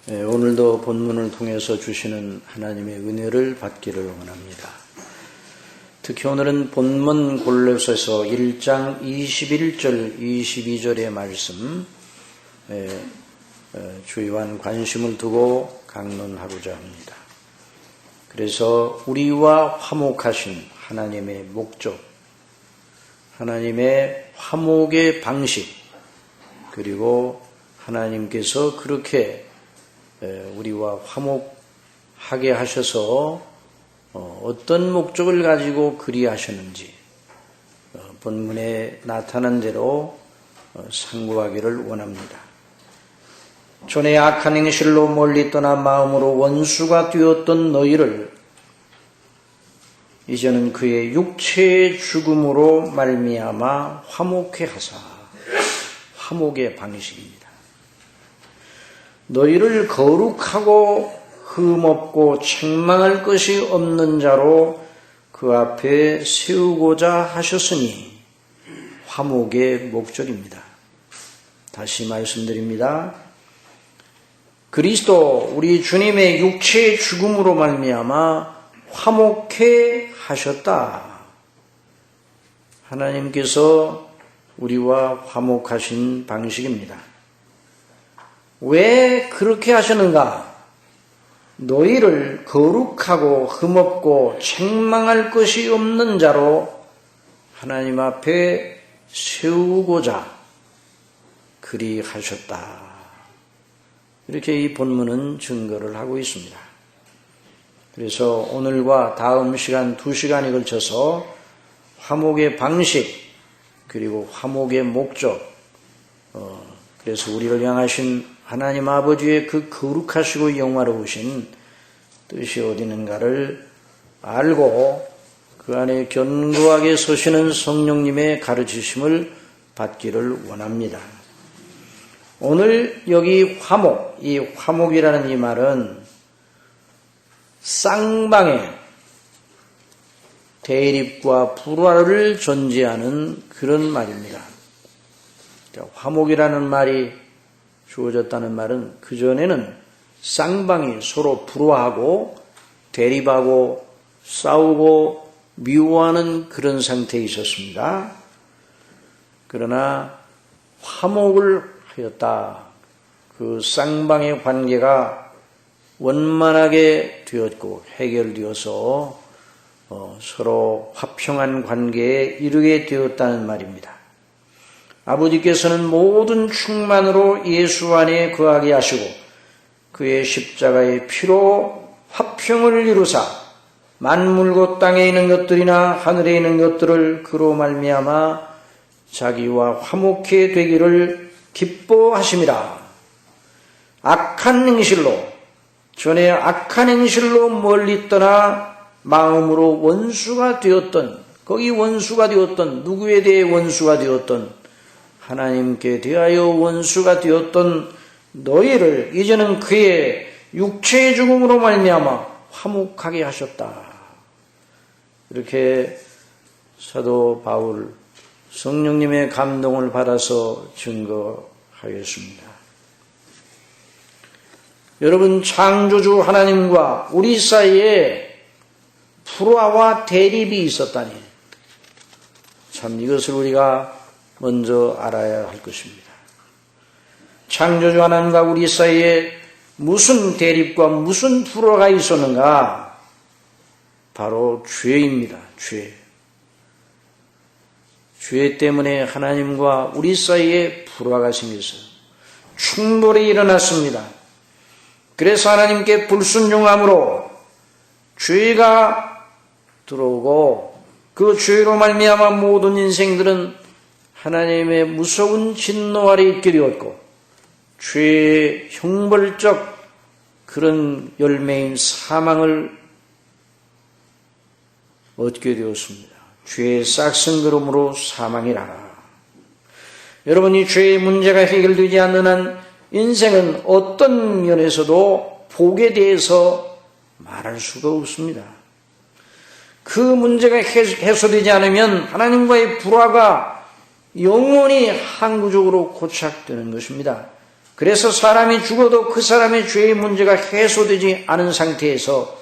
오늘도 본문을 통해서 주시는 하나님의 은혜를 받기를 원합니다. 특히 오늘은 본문 골로새서 1장 21절, 22절의 말씀 주요한 관심을 두고 강론하고자 합니다. 그래서 우리와 화목하신 하나님의 목적, 하나님의 화목의 방식, 그리고 하나님께서 그렇게 우리와 화목하게 하셔서 어떤 목적을 가지고 그리하셨는지 본문에 나타난 대로 상고하기를 원합니다. 전에 악한 행실로 멀리 떠나 마음으로 원수가 되었던 너희를 이제는 그의 육체의 죽음으로 말미암아 화목케 하사, 화목의 방식입니다. 너희를 거룩하고 흠없고 책망할 것이 없는 자로 그 앞에 세우고자 하셨으니 화목의 목적입니다. 다시 말씀드립니다. 그리스도 우리 주님의 육체의 죽음으로 말미암아 화목케 하셨다. 하나님께서 우리와 화목하신 방식입니다. 왜 그렇게 하셨는가? 너희를 거룩하고 흠없고 책망할 것이 없는 자로 하나님 앞에 세우고자 그리하셨다. 이렇게 이 본문은 증거를 하고 있습니다. 그래서 오늘과 다음 시간 2시간에 걸쳐서 화목의 방식 그리고 화목의 목적, 그래서 우리를 향하신 하나님 아버지의 그 거룩하시고 영화로우신 뜻이 어디 있는가를 알고 그 안에 견고하게 서시는 성령님의 가르치심을 받기를 원합니다. 오늘 여기 화목, 이 화목이라는 이 말은 쌍방의 대립과 불화를 전제하는 그런 말입니다. 화목이라는 말이 주어졌다는 말은 그전에는 쌍방이 서로 불화하고 대립하고 싸우고 미워하는 그런 상태에 있었습니다. 그러나 화목을 하였다. 그 쌍방의 관계가 원만하게 되었고 해결되어서 서로 화평한 관계에 이르게 되었다는 말입니다. 아버지께서는 모든 충만으로 예수 안에 거하게 하시고 그의 십자가의 피로 화평을 이루사 만물과 땅에 있는 것들이나 하늘에 있는 것들을 그로 말미암아 자기와 화목해 되기를 기뻐하심이라. 악한 행실로, 전에 악한 행실로 멀리 떠나 마음으로 원수가 되었던, 거기 원수가 되었던, 누구에 대해 원수가 되었던, 하나님께 대하여 원수가 되었던 너희를 이제는 그의 육체의 죽음으로 말미암아 화목하게 하셨다. 이렇게 사도 바울 성령님의 감동을 받아서 증거하였습니다. 여러분, 창조주 하나님과 우리 사이에 불화와 대립이 있었다니 참 이것을 우리가 먼저 알아야 할 것입니다. 창조주 하나님과 우리 사이에 무슨 대립과 무슨 불화가 있었는가? 바로 죄입니다. 죄 때문에 하나님과 우리 사이에 불화가 생겼어요. 충돌이 일어났습니다. 그래서 하나님께 불순종함으로 죄가 들어오고 그 죄로 말미암아 모든 인생들은 하나님의 무서운 진노 아래 있게 되었고 죄의 형벌적 그런 열매인 사망을 얻게 되었습니다. 죄의 싹성그름으로 사망이라. 여러분, 이 죄의 문제가 해결되지 않는 한 인생은 어떤 면에서도 복에 대해서 말할 수가 없습니다. 그 문제가 해소되지 않으면 하나님과의 불화가 영원히 항구적으로 고착되는 것입니다. 그래서 사람이 죽어도 그 사람의 죄의 문제가 해소되지 않은 상태에서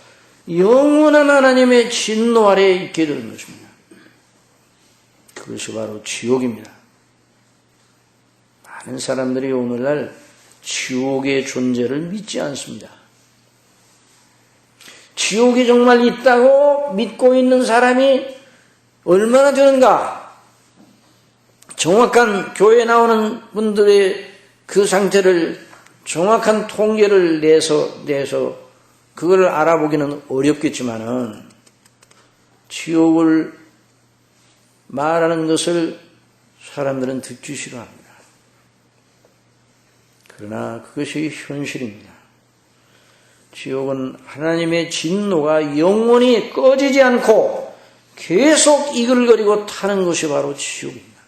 영원한 하나님의 진노 아래에 있게 되는 것입니다. 그것이 바로 지옥입니다. 많은 사람들이 오늘날 지옥의 존재를 믿지 않습니다. 지옥이 정말 있다고 믿고 있는 사람이 얼마나 되는가? 정확한 교회에 나오는 분들의 그 상태를 정확한 통계를 내서 그걸 알아보기는 어렵겠지만은 지옥을 말하는 것을 사람들은 듣기 싫어합니다. 그러나 그것이 현실입니다. 지옥은 하나님의 진노가 영원히 꺼지지 않고 계속 이글거리고 타는 것이 바로 지옥입니다.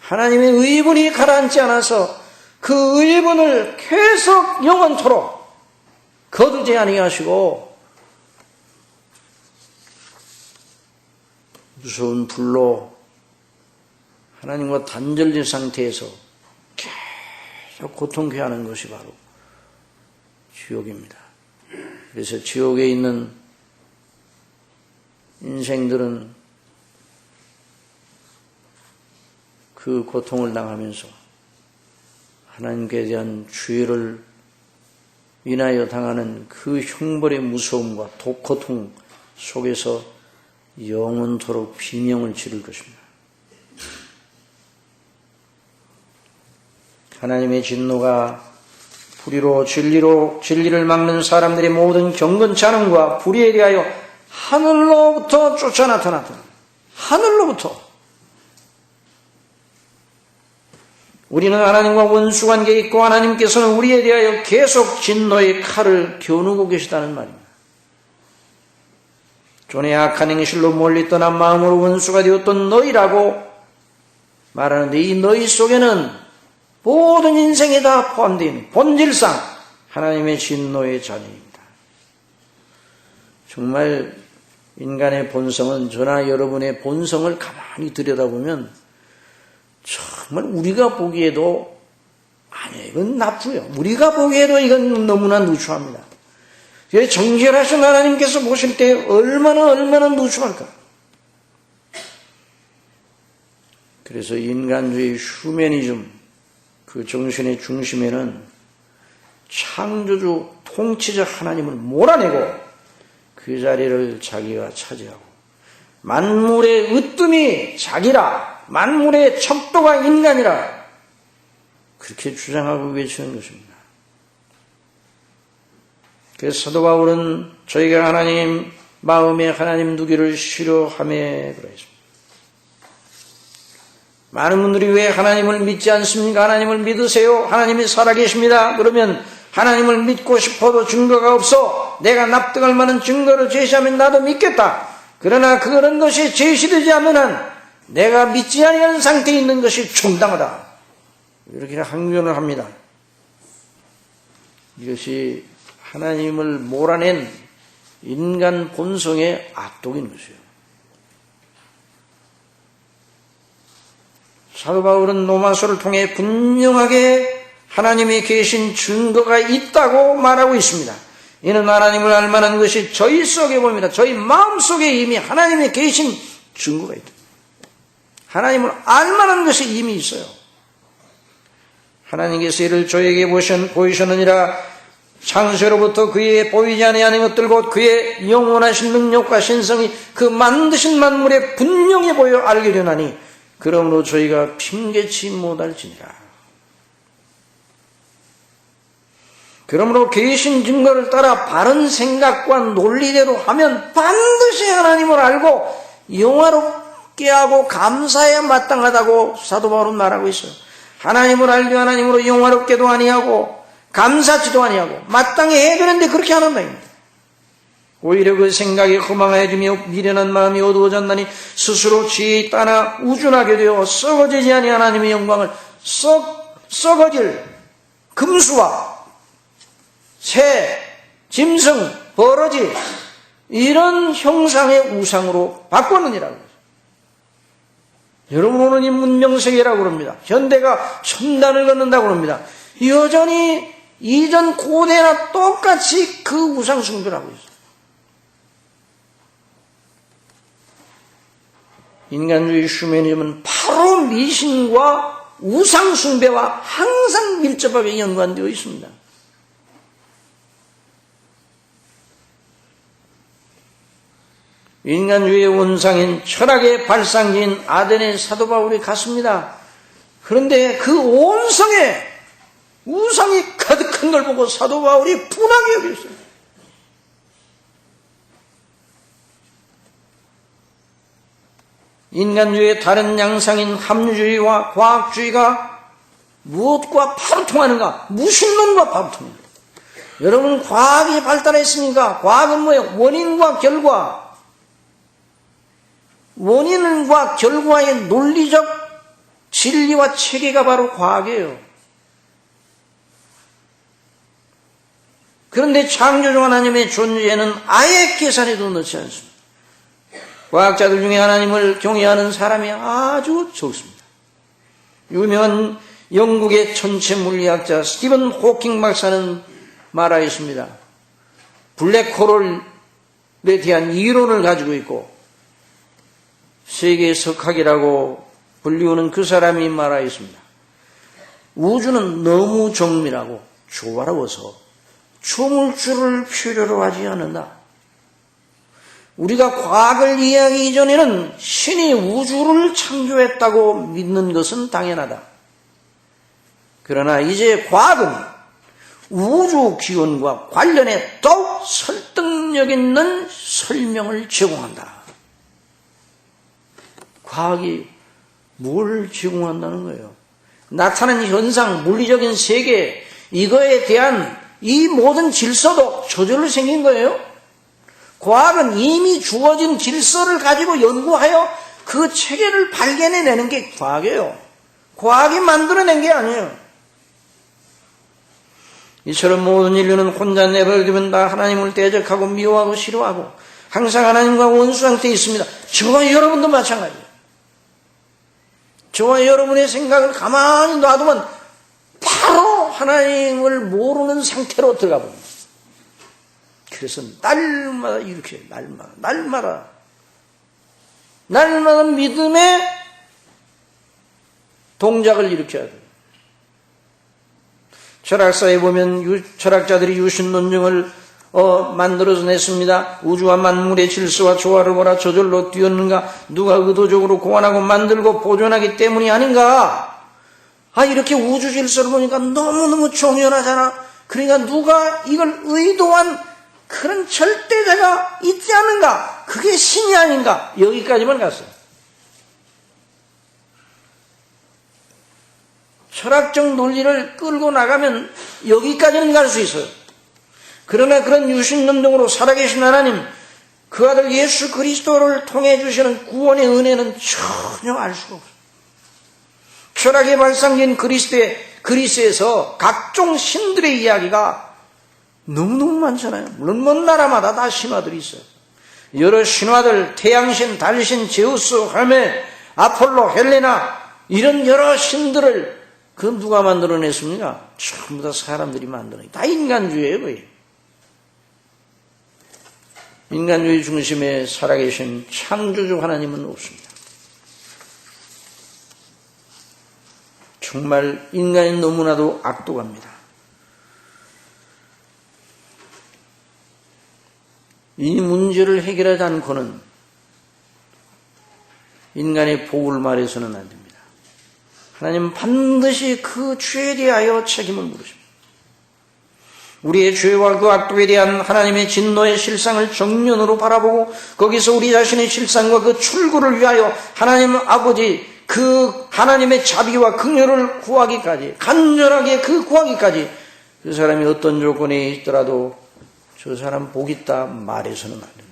하나님의 의분이 가라앉지 않아서 그 의분을 계속 영원토록 거두지 아니하시고 무서운 불로 하나님과 단절된 상태에서 계속 고통케 하는 것이 바로 지옥입니다. 그래서 지옥에 있는 인생들은 그 고통을 당하면서 하나님께 대한 죄를 인하여 당하는 그 형벌의 무서움과 고통 속에서 영원토록 비명을 지를 것입니다. 하나님의 진노가 불의로 진리를 막는 사람들의 모든 경건치 않음과 불의에 대하여 하늘로부터 쫓아 나타났다. 하늘로부터. 우리는 하나님과 원수관계에 있고 하나님께서는 우리에 대하여 계속 진노의 칼을 겨누고 계시다는 말입니다. 존의 악한 행실로 멀리 떠난 마음으로 원수가 되었던 너희라고 말하는데 이 너희 속에는 모든 인생이 다 포함되어 있는 본질상 하나님의 진노의 자녀입니다. 정말 인간의 본성은 저나 여러분의 본성을 가만히 들여다보면 정말 우리가 보기에도 아니 이건 나쁘요. 우리가 보기에도 이건 너무나 누추합니다. 정결하신 하나님께서 보실 때 얼마나 누추할까. 그래서 인간주의 휴머니즘 그 정신의 중심에는 창조주 통치자 하나님을 몰아내고 그 자리를 자기가 차지하고 만물의 으뜸이 자기라 만물의 척도가 인간이라 그렇게 주장하고 외치는 것입니다. 그래서 사도 바울은 저희가 하나님 마음에 하나님 두기를 싫어하며 그러했습니다. 많은 분들이 왜 하나님을 믿지 않습니까? 하나님을 믿으세요. 하나님이 살아계십니다. 그러면 하나님을 믿고 싶어도 증거가 없어. 내가 납득할 만한 증거를 제시하면 나도 믿겠다. 그러나 그런 것이 제시되지 않으면 내가 믿지 아니하는 상태에 있는 것이 정당하다. 이렇게 항변을 합니다. 이것이 하나님을 몰아낸 인간 본성의 악독인 것이에요. 사도 바울은 로마서를 통해 분명하게 하나님이 계신 증거가 있다고 말하고 있습니다. 이는 하나님을 알 만한 것이 저희 속에 보입니다. 저희 마음속에 이미 하나님이 계신 증거가 있다. 하나님을 알 만한 것이 이미 있어요. 하나님께서 이를 저에게 보이셨느니라. 창세로부터 그의 보이지 아니하는 것들 곧 그의 영원하신 능력과 신성이 그 만드신 만물에 분명히 보여 알게 되나니 그러므로 저희가 핑계치 못할지니라. 그러므로 계신 증거를 따라 바른 생각과 논리대로 하면 반드시 하나님을 알고 영화롭게 하고 감사해야 마땅하다고 사도 바울은 말하고 있어요. 하나님을 알기 하나님으로 영화롭게도 아니하고 감사치도 아니하고 마땅히 해야 되는데 그렇게 안 한다입니다. 오히려 그 생각이 허망해지며 미련한 마음이 어두워졌나니 스스로 지혜에 따라 우준하게 되어 썩어지지 아니한 하나님의 영광을 썩어질 금수와 새, 짐승, 버러지 이런 형상의 우상으로 바꿨느니라고. 여러분 오늘 이 문명세계라고 그럽니다. 현대가 첨단을 걷는다고 그럽니다. 여전히 이전 고대나 똑같이 그 우상 숭배를 하고 있어요. 인간주의 휴머니즘은 바로 미신과 우상 숭배와 항상 밀접하게 연관되어 있습니다. 인간주의의 원상인 철학의 발상지인 아덴의 사도 바울이 갔습니다. 그런데 그 온 성에 우상이 가득한 걸 보고 사도 바울이 분하게 여겼어요. 인간주의의 다른 양상인 합리주의와 과학주의가 무엇과 바로 통하는가? 무신론과 바로 통합니다. 여러분, 과학이 발달했으니까 과학은 뭐예요? 원인과 결과. 원인과 결과의 논리적 진리와 체계가 바로 과학이에요. 그런데 창조주 하나님의 존재는 아예 계산에도 넣지 않습니다. 과학자들 중에 하나님을 경외하는 사람이 아주 적습니다. 유명한 영국의 천체 물리학자 스티븐 호킹 박사는 말하였습니다. 블랙홀에 대한 이론을 가지고 있고 세계의 석학이라고 불리우는 그 사람이 말하였습니다. 우주는 너무 정밀하고 조화로워서 조물주를 필요로 하지 않는다. 우리가 과학을 이해하기 이전에는 신이 우주를 창조했다고 믿는 것은 당연하다. 그러나 이제 과학은 우주 기원과 관련해 더욱 설득력 있는 설명을 제공한다. 과학이 뭘 제공한다는 거예요? 나타난 현상, 물리적인 세계, 이거에 대한 이 모든 질서도 저절로 생긴 거예요. 과학은 이미 주어진 질서를 가지고 연구하여 그 체계를 발견해내는 게 과학이에요. 과학이 만들어낸 게 아니에요. 이처럼 모든 인류는 혼자 내버려두면 다 하나님을 대적하고 미워하고 싫어하고 항상 하나님과 원수 상태에 있습니다. 저와 여러분도 마찬가지예요. 저와 여러분의 생각을 가만히 놔두면 바로 하나님을 모르는 상태로 들어가 봅니다. 그래서 날마다 이렇게 날마다 믿음의 동작을 일으켜야 돼요. 철학사에 보면 철학자들이 유신 논증을 만들어서 냈습니다. 우주와 만물의 질서와 조화를 보라. 저절로 뛰었는가? 누가 의도적으로 고안하고 만들고 보존하기 때문이 아닌가? 이렇게 우주 질서를 보니까 너무너무 정연하잖아. 그러니까 누가 이걸 의도한 그런 절대자가 있지 않은가? 그게 신이 아닌가? 여기까지만 갔어요. 철학적 논리를 끌고 나가면 여기까지는 갈 수 있어요. 그러나 그런 유신론적으로 살아계신 하나님, 그 아들 예수 그리스도를 통해 주시는 구원의 은혜는 전혀 알 수가 없어요. 철학의 발상지인 그리스에서 각종 신들의 이야기가 너무너무 많잖아요. 물론 먼 나라마다 다 신화들이 있어요. 여러 신화들, 태양신, 달신, 제우스, 헤메, 아폴로, 헬레나 이런 여러 신들을 그 누가 만들어냈습니까? 전부 다 사람들이 만들어냈어요. 다 인간주의예요, 거의. 인간주의 중심에 살아계신 창조주 하나님은 없습니다. 정말 인간이 너무나도 악독합니다. 이 문제를 해결하지 않고는 인간의 복을 말해서는 안 됩니다. 하나님은 반드시 그 죄에 대하여 책임을 물으십니다. 우리의 죄와 그 악독에 대한 하나님의 진노의 실상을 정면으로 바라보고 거기서 우리 자신의 실상과 그 출구를 위하여 하나님 아버지 그 하나님의 자비와 긍휼을 구하기까지, 간절하게 그 구하기까지 그 사람이 어떤 조건에 있더라도 저 사람 복 있다 말해서는 안 됩니다.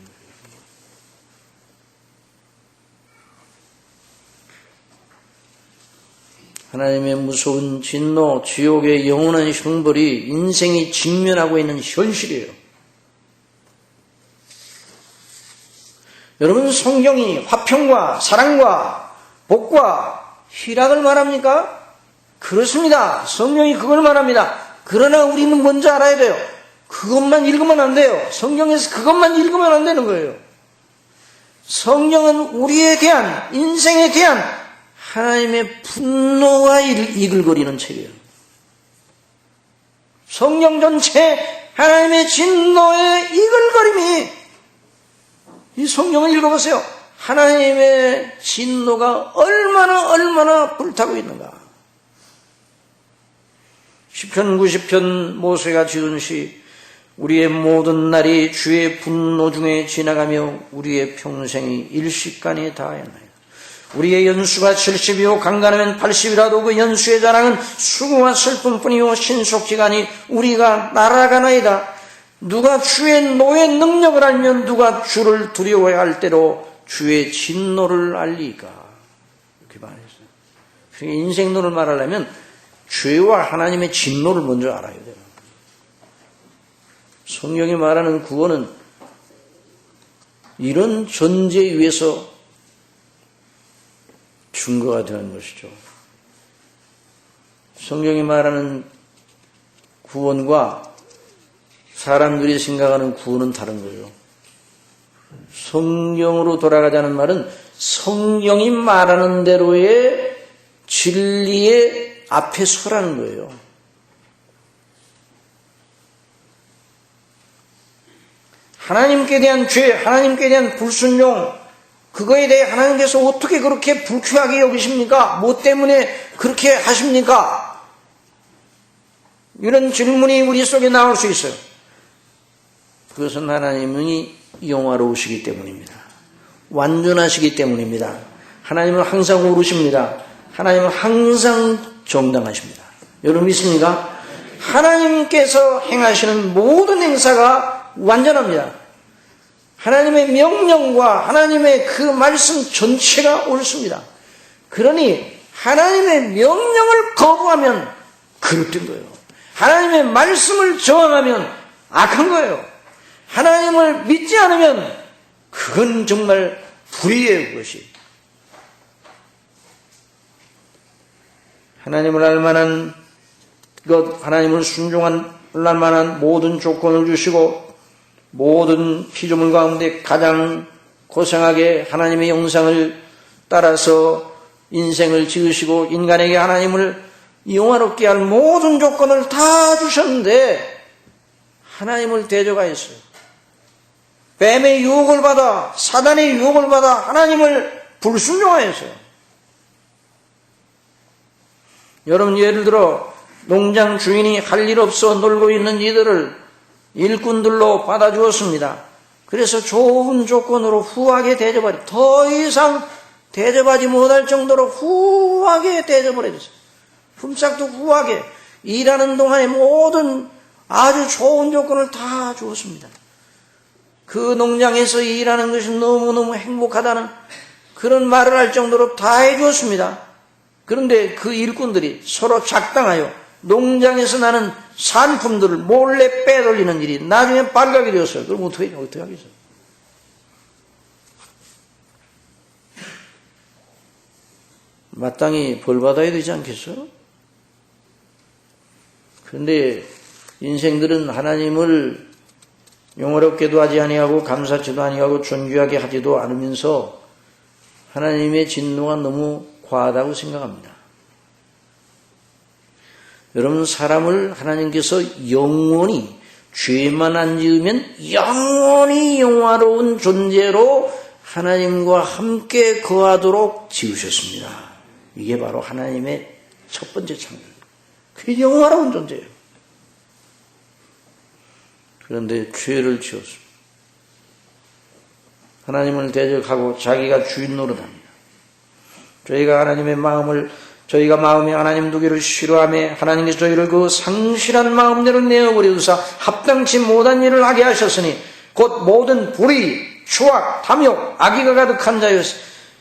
하나님의 무서운 진노, 지옥의 영원한 형벌이 인생이 직면하고 있는 현실이에요. 여러분, 성경이 화평과 사랑과 복과 희락을 말합니까? 그렇습니다. 성령이 그걸 말합니다. 그러나 우리는 먼저 알아야 돼요. 그것만 읽으면 안 돼요. 성경에서 그것만 읽으면 안 되는 거예요. 성경은 우리에 대한, 인생에 대한 하나님의 분노가 이글거리는 책이에요. 성경 전체 하나님의 진노의 이글거림이, 이 성경을 읽어보세요. 하나님의 진노가 얼마나 불타고 있는가. 시편 90편 모세가 지은 시, 우리의 모든 날이 주의 분노 중에 지나가며 우리의 평생이 일식간에 다하였나이다. 우리의 연수가 70이요 강간하면 80이라도 그 연수의 자랑은 수고와 슬픔뿐이요 신속지간이 우리가 날아가나이다. 누가 주의 노의 능력을 알면 누가 주를 두려워야 할 때로 주의 진노를 알리까. 이렇게 말했어요. 그러니까 인생론을 말하려면 죄와 하나님의 진노를 먼저 알아야 돼요. 성경이 말하는 구원은 이런 전제 위에서 증거가 되는 것이죠. 성경이 말하는 구원과 사람들이 생각하는 구원은 다른 거예요. 성경으로 돌아가자는 말은 성경이 말하는 대로의 진리의 앞에 서라는 거예요. 하나님께 대한 죄, 하나님께 대한 불순종, 그거에 대해 하나님께서 어떻게 그렇게 불쾌하게 여기십니까? 뭐 때문에 그렇게 하십니까? 이런 질문이 우리 속에 나올 수 있어요. 그것은 하나님이 영화로우시기 때문입니다. 완전하시기 때문입니다. 하나님은 항상 옳으십니다. 하나님은 항상 정당하십니다. 여러분 믿습니까? 하나님께서 행하시는 모든 행사가 완전합니다. 하나님의 명령과 하나님의 그 말씀 전체가 옳습니다. 그러니 하나님의 명령을 거부하면 그릇된 거예요. 하나님의 말씀을 저항하면 악한 거예요. 하나님을 믿지 않으면 그건 정말 불의예요. 그것이. 하나님을 알 만한 것, 하나님을 순종할 만한 모든 조건을 주시고 모든 피조물 가운데 가장 고생하게 하나님의 형상을 따라서 인생을 지으시고 인간에게 하나님을 영화롭게 할 모든 조건을 다 주셨는데 하나님을 대적하였어요. 뱀의 유혹을 받아, 사단의 유혹을 받아 하나님을 불순종하였어요. 여러분 예를 들어 농장 주인이 할 일 없어 놀고 있는 이들을 일꾼들로 받아주었습니다. 그래서 좋은 조건으로 후하게 대접하려, 더 이상 대접하지 못할 정도로 후하게 대접을 해줬어요. 품삯도 후하게, 일하는 동안에 모든 아주 좋은 조건을 다 주었습니다. 그 농장에서 일하는 것이 너무너무 행복하다는 그런 말을 할 정도로 다 해주었습니다. 그런데 그 일꾼들이 서로 작당하여 농장에서 나는 산품들을 몰래 빼돌리는 일이 나중에 발각이 되었어요. 그럼 어떻게 하겠어요? 마땅히 벌받아야 되지 않겠어요? 그런데 인생들은 하나님을 영어롭게도 하지 아니하고 감사치도 아니하고 존귀하게 하지도 않으면서 하나님의 진노가 너무 과하다고 생각합니다. 여러분 사람을 하나님께서 영원히 죄만 안 지으면 영원히 영화로운 존재로 하나님과 함께 거하도록 지으셨습니다. 이게 바로 하나님의 첫 번째 창조. 그게 영화로운 존재예요. 그런데 죄를 지었습니다. 하나님을 대적하고 자기가 주인 노릇합니다. 저희가 마음에 하나님 두기를 싫어하며 하나님께서 저희를 그 상실한 마음대로 내어버려두사 합당치 못한 일을 하게 하셨으니 곧 모든 불의, 추악, 탐욕, 악의가 가득한 자여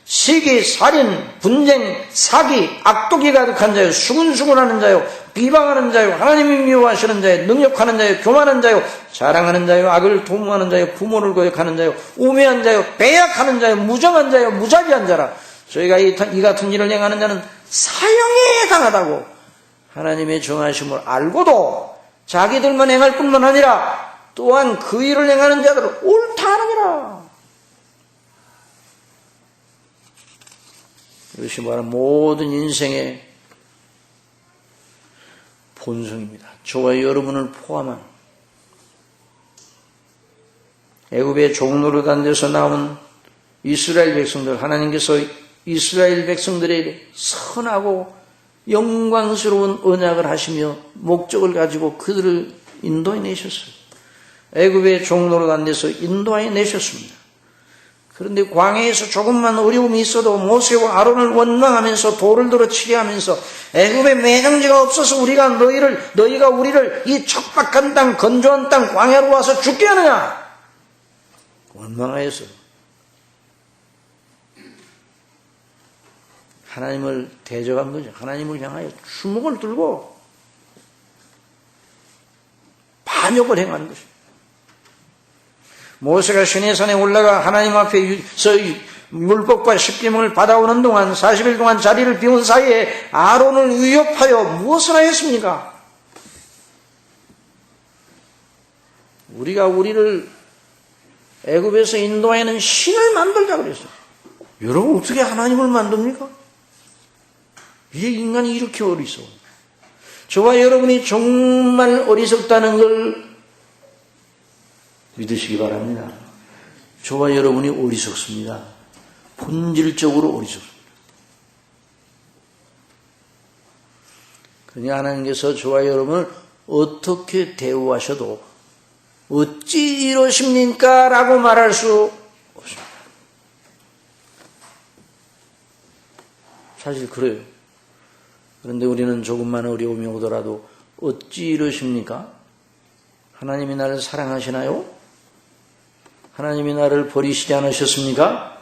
시기, 살인, 분쟁, 사기, 악독이 가득한 자여 수군수군하는 자여 비방하는 자여 하나님이 미워하시는 자여 능욕하는 자여 교만한 자여 자랑하는 자여 악을 도모하는 자여 부모를 거역하는 자여 우매한 자여 배약하는 자여 무정한 자여 무자비한 자라. 저희가 이 같은 일을 행하는 자는 사형에 당하다고 하나님의 정하심을 알고도 자기들만 행할 뿐만 아니라 또한 그 일을 행하는 자들을 옳다 하느니라. 이것이 바로 모든 인생의 본성입니다. 저와 여러분을 포함한 애굽의 종노릇한 데서 나온 이스라엘 백성들, 하나님께서 이스라엘 백성들에게 선하고 영광스러운 언약을 하시며 목적을 가지고 그들을 인도해 내셨어요. 애굽의 종노릇한 데서 인도해 내셨습니다. 그런데 광야에서 조금만 어려움이 있어도 모세와 아론을 원망하면서 돌을 들어 치게 하면서 애굽에 매장지가 없어서 너희가 우리를 이 척박한 땅, 건조한 땅, 광야로 와서 죽게 하느냐? 원망하였어요. 하나님을 대적한 거죠. 하나님을 향하여 주먹을 들고 반역을 행하는 것입니다. 모세가 시내산에 올라가 하나님 앞에서 율법과 십계명을 받아오는 동안 40일 동안 자리를 비운 사이에 아론을 위협하여 무엇을 하였습니까? 우리를 애굽에서 인도하는 신을 만들자 그랬어요. 여러분 어떻게 하나님을 만듭니까? 이게 인간이 이렇게 어리석어. 저와 여러분이 정말 어리석다는 걸 믿으시기 바랍니다. 저와 여러분이 어리석습니다. 본질적으로 어리석습니다. 그러니 하나님께서 저와 여러분을 어떻게 대우하셔도 어찌 이러십니까? 라고 말할 수 없습니다. 사실 그래요. 그런데 우리는 조금만 어려움이 오더라도 어찌 이러십니까? 하나님이 나를 사랑하시나요? 하나님이 나를 버리시지 않으셨습니까?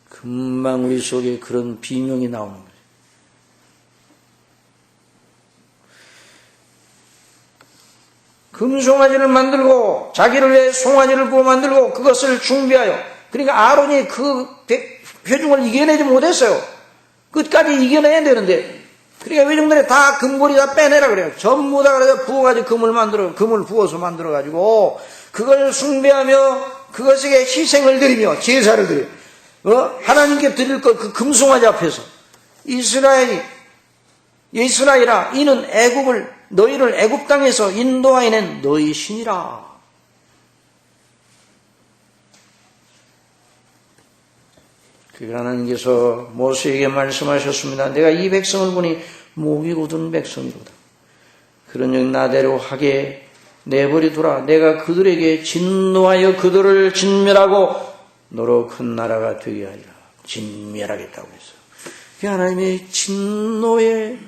금방 우리 속에 그런 비명이 나오는 거예요. 금송아지를 만들고 자기를 위해 송아지를 구워 만들고 그것을 준비하여, 그러니까 아론이 그 회중을 이겨내지 못했어요. 끝까지 이겨내야 되는데, 그러니까 회중들이 다 금고리 다 빼내라 그래요. 전부 다 그래서 부어가지고 금을 부어서 만들어가지고 그걸 숭배하며 그것에게 희생을 드리며 제사를 드려요. 하나님께 드릴 것 그 금송아지 앞에서 이스라엘아 이는 너희를 애굽 땅에서 인도하여 낸 너희 신이라. 그러니까 하나님께서 모세에게 말씀하셨습니다. 내가 이 백성을 보니 목이 곧은 백성이로다. 그러니 나대로 하게 내버리두라. 내가 그들에게 진노하여 그들을 진멸하고 너로 큰 나라가 되게 하리라. 진멸하겠다고 했어요. 그게 하나님의 진노의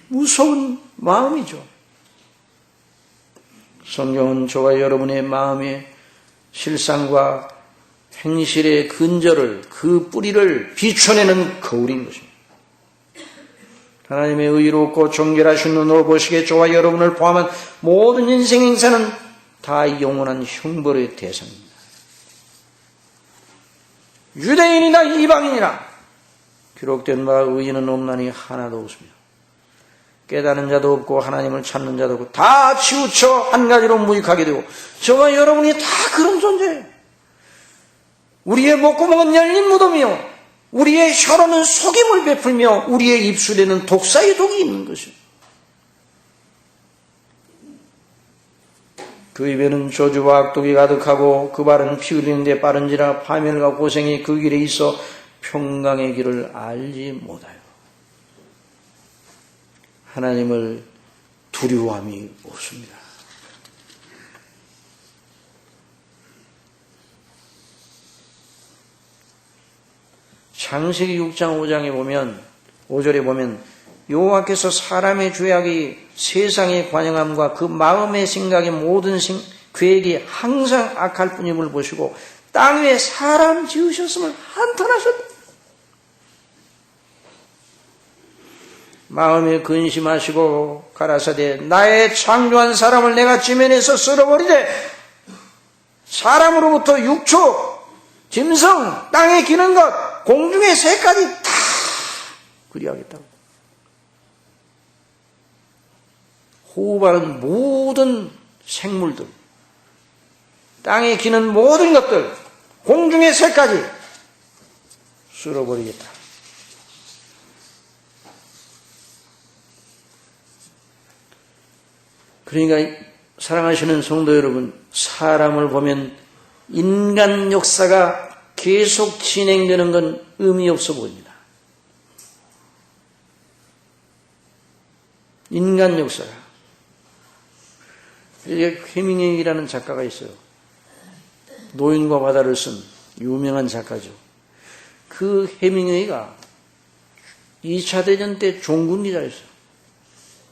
무서운 마음이죠. 성경은 저와 여러분의 마음의 실상과 행실의 근절을, 그 뿌리를 비춰내는 거울인 것입니다. 하나님의 의롭고 정결하신 눈으로 보시기에 저와 여러분을 포함한 모든 인생 행사는 다 영원한 형벌의 대상입니다. 유대인이나 이방인이나 기록된 바 의인은 없나니 하나도 없습니다. 깨닫는 자도 없고 하나님을 찾는 자도 없고 다 치우쳐 한 가지로 무익하게 되고 저와 여러분이 다 그런 존재예요. 우리의 목구멍은 열린 무덤이요 우리의 혀로는 속임을 베풀며 우리의 입술에는 독사의 독이 있는 것이요 그 입에는 저주와 악독이 가득하고 그 발은 피 흘리는 데 빠른지라 파멸과 고생이 그 길에 있어 평강의 길을 알지 못하여 하나님을 두려워함이 없습니다. 창세기 6장 5절에 보면 여호와께서 사람의 죄악이 세상의 관영함과 그 마음의 생각의 모든 계획이 항상 악할 뿐임을 보시고 땅 위에 사람 지으셨음을 한탄하셨다. 마음에 근심하시고 가라사대 나의 창조한 사람을 내가 지면에서 쓸어버리되 사람으로부터 육초, 짐승, 땅에 기는 것, 공중의 새까지 다 그리하겠다고. 호흡하는 모든 생물들, 땅에 기는 모든 것들, 공중의 새까지 쓸어버리겠다. 그러니까 사랑하시는 성도 여러분, 사람을 보면 인간 역사가 계속 진행되는 건 의미 없어 보입니다. 인간 역사가. 이게 해밍웨이라는 작가가 있어요. 노인과 바다를 쓴 유명한 작가죠. 그 해밍웨이가 2차 대전 때 종군 기자였어요.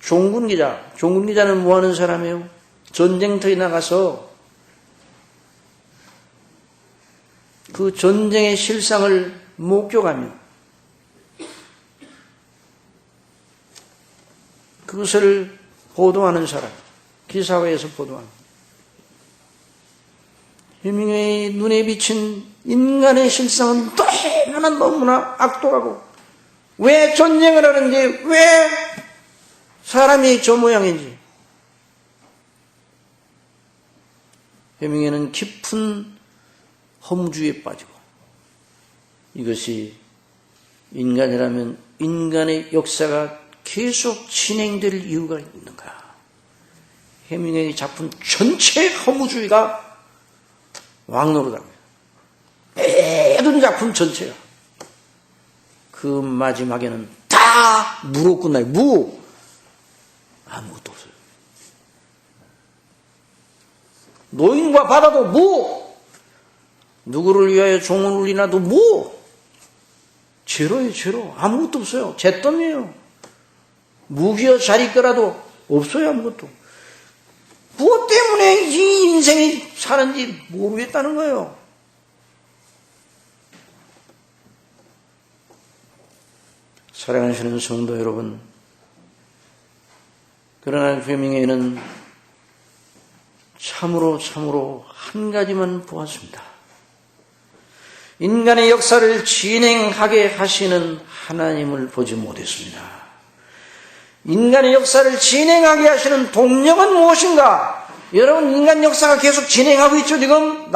종군 기자. 종군 기자는 뭐 하는 사람이에요? 전쟁터에 나가서 그 전쟁의 실상을 목격하며 그것을 보도하는 사람, 기사회에서 보도하는. 해밍웨이 눈에 비친 인간의 실상은 너무나 악독하고, 왜 전쟁을 하는지, 왜 사람이 저 모양인지. 해밍웨이는 깊은 허무주의에 빠지고, 이것이 인간이라면 인간의 역사가 계속 진행될 이유가 있는가. 해밍웨이 작품 전체 허무주의가 왕노릇하고요. 모든 작품 전체가. 그 마지막에는 다 무로 끝나요. 무. 아무것도 없어요. 노인과 바다도 무. 누구를 위하여 종을 울리나도 무. 제로예요, 제로. 아무것도 없어요. 잿더미예요. 무기여 자리 거라도 없어요, 아무것도. 무엇 때문에 이 인생이 사는지 모르겠다는 거예요. 사랑하시는 성도 여러분, 그러나 해밍웨이는 참으로 한 가지만 보았습니다. 인간의 역사를 진행하게 하시는 하나님을 보지 못했습니다. 인간의 역사를 진행하게 하시는 동력은 무엇인가? 여러분, 인간 역사가 계속 진행하고 있죠. 지금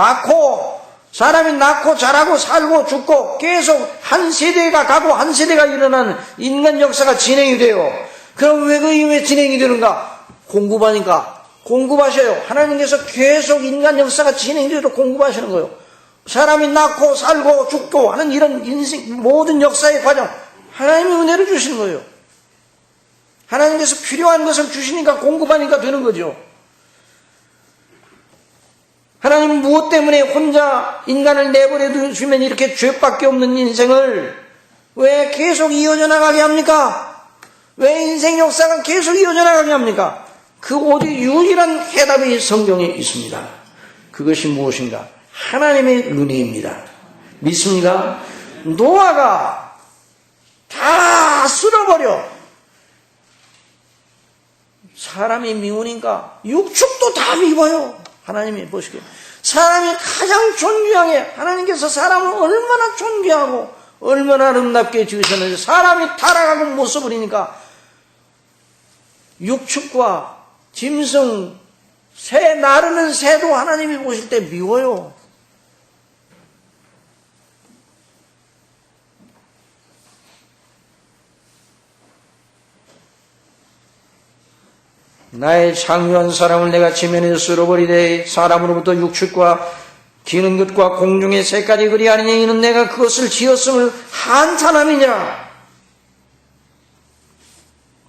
사람이 낳고 자라고 살고 죽고 계속 한 세대가 가고 한 세대가 일어나는 인간 역사가 진행이 돼요. 그럼 왜 그 이후에 진행이 되는가? 공급하셔요. 하나님께서 계속 인간 역사가 진행되도록 공급하시는 거예요. 사람이 낳고 살고 죽고 하는 이런 인생 모든 역사의 과정, 하나님이 은혜를 주시는 거예요. 하나님께서 필요한 것을 주시니까 공급하니까 되는 거죠. 하나님 무엇 때문에 혼자 인간을 내버려 두시면 이렇게 죄밖에 없는 인생을 왜 계속 이어져 나가게 합니까? 왜 인생 역사가 계속 이어져 나가게 합니까? 그 오직 유일한 해답이 성경에 있습니다. 그것이 무엇인가? 하나님의 은혜입니다. 믿습니까? 노아가 다 쓸어버려. 사람이 미우니까 육축도 다 미워요. 하나님이 보시기에 사람이 가장 존귀하게, 하나님께서 사람을 얼마나 존귀하고 얼마나 아름답게 지으셨는지 사람이 타락하고 못 써버리니까 육축과 짐승, 새 나르는 새도 하나님이 보실 때 미워요. 나의 창조한 사람을 내가 지면에 쓸어버리되 사람으로부터 육축과 기는 것과 공중의 새까지 그리하느니 이는 내가 그것을 지었음을 한탄함이니라.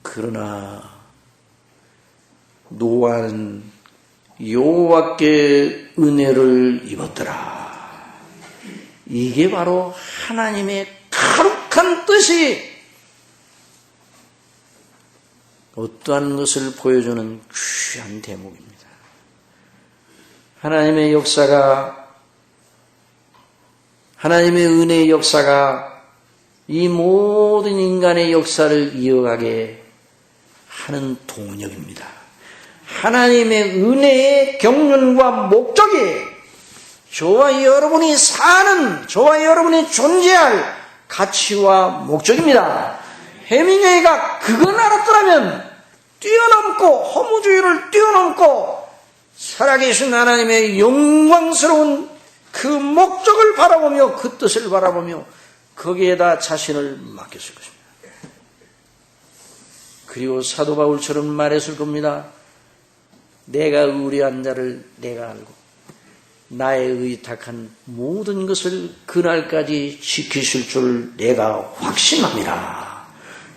그러나 노아는 여호와께 은혜를 입었더라. 이게 바로 하나님의 거룩한 뜻이 어떠한 것을 보여주는 귀한 대목입니다. 하나님의 역사가, 하나님의 은혜의 역사가 이 모든 인간의 역사를 이어가게 하는 동력입니다. 하나님의 은혜의 경륜과 목적이 저와 여러분이 사는, 저와 여러분이 존재할 가치와 목적입니다. 해밍웨이가 그걸 알았더라면 뛰어넘고 허무주의를 뛰어넘고 살아계신 하나님의 영광스러운 그 목적을 바라보며 그 뜻을 바라보며 거기에다 자신을 맡겼을 것입니다. 그리고 사도 바울처럼 말했을 겁니다. 내가 의뢰한 자를 내가 알고 나의 의탁한 모든 것을 그날까지 지키실 줄 내가 확신합니다.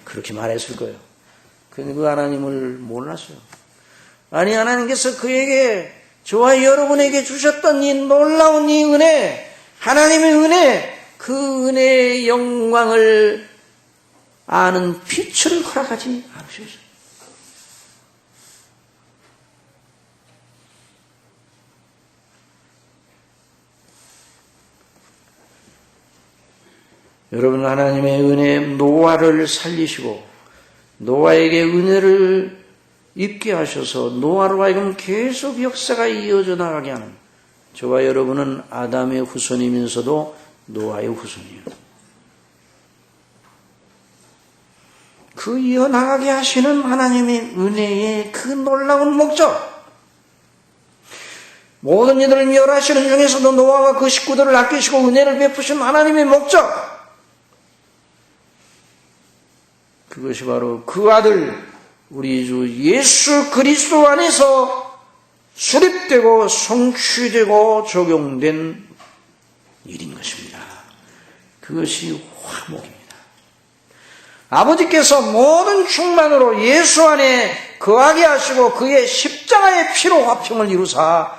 그렇게 말했을 거예요. 그런데 그 하나님을 몰랐어요. 아니, 하나님께서 그에게, 저와 여러분에게 주셨던 이 놀라운 이 은혜, 하나님의 은혜, 그 은혜의 영광을 아는 빛을 허락하지 않으셨어요. 여러분, 하나님의 은혜, 노아를 살리시고 노아에게 은혜를 입게 하셔서 노아로 하여금 계속 역사가 이어져 나가게 하는, 저와 여러분은 아담의 후손이면서도 노아의 후손이에요. 그 이어나가게 하시는 하나님의 은혜의 그 놀라운 목적, 모든 이들을 멸하시는 중에서도 노아와 그 식구들을 아끼시고 은혜를 베푸신 하나님의 목적, 그것이 바로 그 아들 우리 주 예수 그리스도 안에서 수립되고 성취되고 적용된 일인 것입니다. 그것이 화목입니다. 아버지께서 모든 충만으로 예수 안에 거하게 하시고 그의 십자가의 피로 화평을 이루사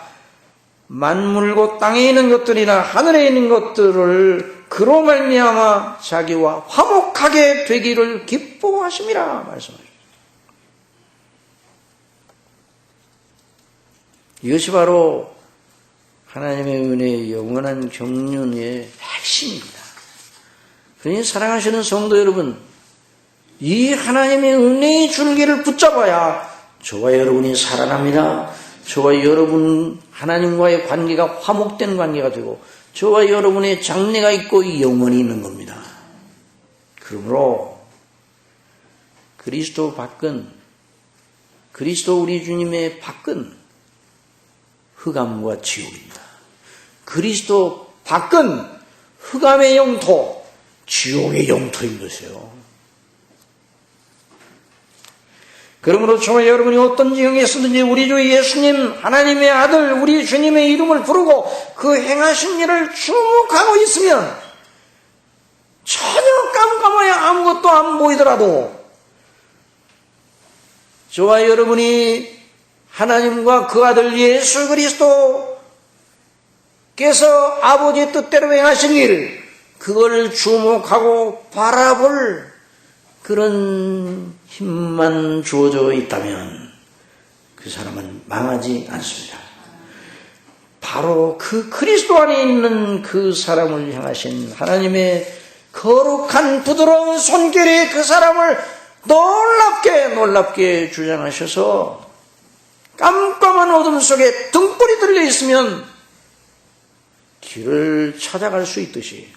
만물고 땅에 있는 것들이나 하늘에 있는 것들을 그로 말미암아 자기와 화목하게 되기를 기뻐하심이라 말씀하십니다. 이것이 바로 하나님의 은혜의 영원한 경륜의 핵심입니다. 그러니 사랑하시는 성도 여러분, 이 하나님의 은혜의 줄기를 붙잡아야 저와 여러분이 살아납니다. 저와 여러분 하나님과의 관계가 화목된 관계가 되고 저와 여러분의 장래가 있고 영원히 있는 겁니다. 그러므로 그리스도 밖은, 그리스도 우리 주님의 밖은 흑암과 지옥입니다. 그리스도 밖은 흑암의 영토, 지옥의 영토인 것이에요. 그러므로 저와 여러분이 어떤 지경에 있었든지 우리 주 예수님 하나님의 아들 우리 주님의 이름을 부르고 그 행하신 일을 주목하고 있으면 전혀 깜깜하여 아무것도 안 보이더라도 저와 여러분이 하나님과 그 아들 예수 그리스도께서 아버지의 뜻대로 행하신 일, 그걸 주목하고 바라볼 그런 힘만 주어져 있다면 그 사람은 망하지 않습니다. 바로 그 그리스도 안에 있는 그 사람을 향하신 하나님의 거룩한 부드러운 손길이 그 사람을 놀랍게 주장하셔서 깜깜한 어둠 속에 등불이 들려 있으면 길을 찾아갈 수 있듯이